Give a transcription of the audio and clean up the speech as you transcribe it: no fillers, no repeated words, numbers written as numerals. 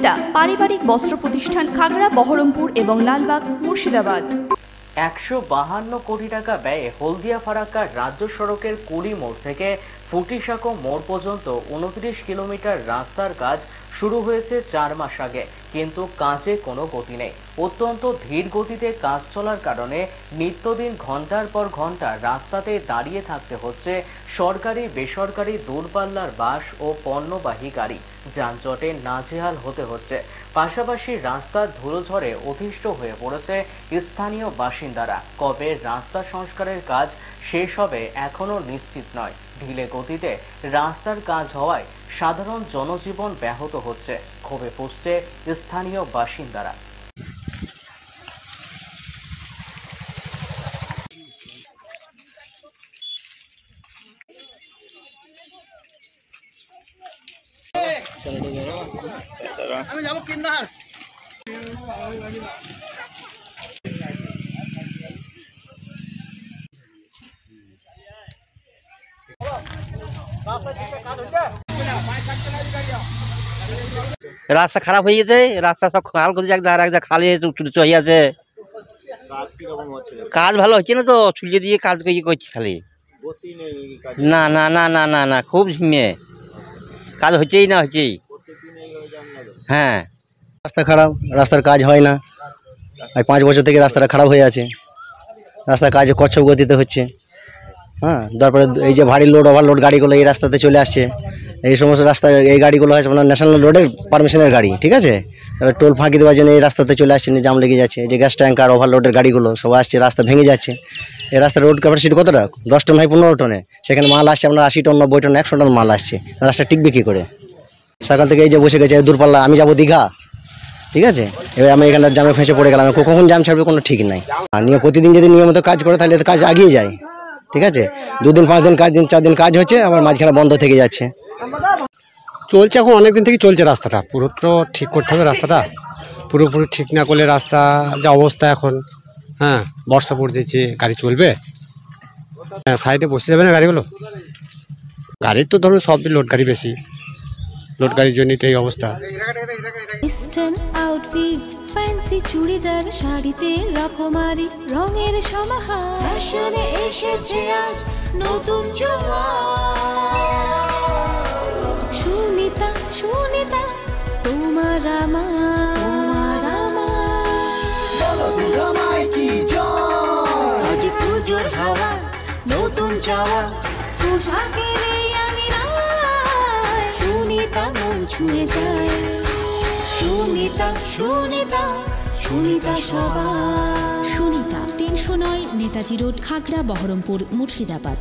সুনিতা পারিবারিক বস্ত্র প্রতিষ্ঠান, খাগড়া, বহরমপুর এবং লালবাগ, মুর্শিদাবাদ। 152 কোটি টাকা ব্যয়ে হলদিয়া ফারাক্কা রাজ্য সড়কের কুড়ি মোড় থেকে ফুটিসাঁকো মোড় পর্যন্ত 29 কিলোমিটার রাস্তার কাজ শুরু হয়েছে 4 মাস আগে, কিন্তু কাজে কোনো গতি নেই। অত্যন্ত ধীর গতিতে কাজ চলার কারণে নিত্যদিন ঘন্টার পর ঘন্টা রাস্তাতে দাঁড়িয়ে থাকতে হচ্ছে সরকারি বেসরকারি দূরপাল্লার বাস ও পণ্যবাহী গাড়ি। যানজটে নাজেহাল হতে হচ্ছে। পাশাপাশি রাস্তার ধুলোঝড়ে অতিষ্ঠ হয়ে পড়েছে স্থানীয় বাসিন্দারা। কবে রাস্তা সংস্কারের কাজ শেষ হবে এখনো নিশ্চিত নয়। ঢিলে গতিতে রাস্তার কাজ হওয়ায় সাধারণ জনজীবন ব্যাহত হচ্ছে। ক্ষোভে ফুঁসছে স্থানীয় বাসিন্দারা। আমি যাবো কিন্নার। রাস্তা খারাপ হয়ে গেছে, রাস্তা সব খাল করে এক খালি হয়ে আছে। কাজ ভালো হচ্ছে না তো, চুলিয়ে দিয়ে কাজ করছি খালি। না না না না না না খুব ঝিমে কাজ হচ্ছেই না, হচ্ছেই। হ্যাঁ, রাস্তা খারাপ, রাস্তার কাজ হয় না। 5 বছর থেকে রাস্তাটা খারাপ হয়ে আছে। রাস্তার কাজ কচ্ছপ গতিতে হচ্ছে। হ্যাঁ, তারপরে এই যে ভারী লোড ওভারলোড গাড়িগুলো এই রাস্তাতে চলে আসছে। এই সমস্ত রাস্তা এই গাড়িগুলো হচ্ছে আপনার ন্যাশনাল রোডের পারমিশনের গাড়ি, ঠিক আছে। এবার টোল ফাঁকি দেওয়ার জন্য এই রাস্তাতে চলে আসছে, জাম লেগে যাচ্ছে। এই যে গ্যাস ট্যাঙ্কার ওভারলোডের গাড়িগুলো সব আসছে, রাস্তা ভেঙে যাচ্ছে। এই রাস্তার রোড ক্যাপাসিটি কতটা? 10 টন হয় 15 টনে। সেখানে মাল আসছে আপনার 80 টন 90 টন 100 টন মাল আসছে। রাস্তা টিকবে কী করে? সকাল থেকে এই যে বসে গেছে দূরপাল্লা, আমি যাবো দীঘা, ঠিক আছে। এবার আমি এখানে জামে ফেঁসে পড়ে গেলাম, কখন জাম ছাড়বে কোনো ঠিক নাই। আর প্রতিদিন যদি নিয়মিত কাজ করে তাহলে কাজ এগিয়ে যায়, ঠিক আছে। 2 দিন 5 দিন কাজ, 4 দিন কাজ হচ্ছে, আবার মাঝখানে বন্ধ থেকে যাচ্ছে। চলছে এখন অনেকদিন থেকে চলছে রাস্তাটা। পুরো তো ঠিক করতে হবে রাস্তাটা, পুরোপুরি ঠিক না করলে রাস্তা যা অবস্থা এখন, হ্যাঁ বর্ষা পড়ছে, গাড়ি চলবে? হ্যাঁ, সাইডে বসে যাবে না গাড়িগুলো। গাড়ির তো ধরুন সব লোড গাড়ি বেশি, লোড গাড়ির জন্যই তো এই অবস্থা। ওয়েস্টার্ন আউটফিট, ফ্যান্সি চুড়িদার, শাড়িতে রকমারি রঙের সমাহার, ফ্যাশনে এসেছে আজ নতুন সুনিতা, সুনিতা তোমার আমার আজ পুজোর হাওয়া, নতুন চাওয়া পোশাকের সুনিতা মন ছুঁয়ে যায়। সুনিতা, সুনিতা, সুনিতা সবার। সুনিতা 309 নেতাজি রোড, খাগড়া, বহরমপুর, মুর্শিদাবাদ।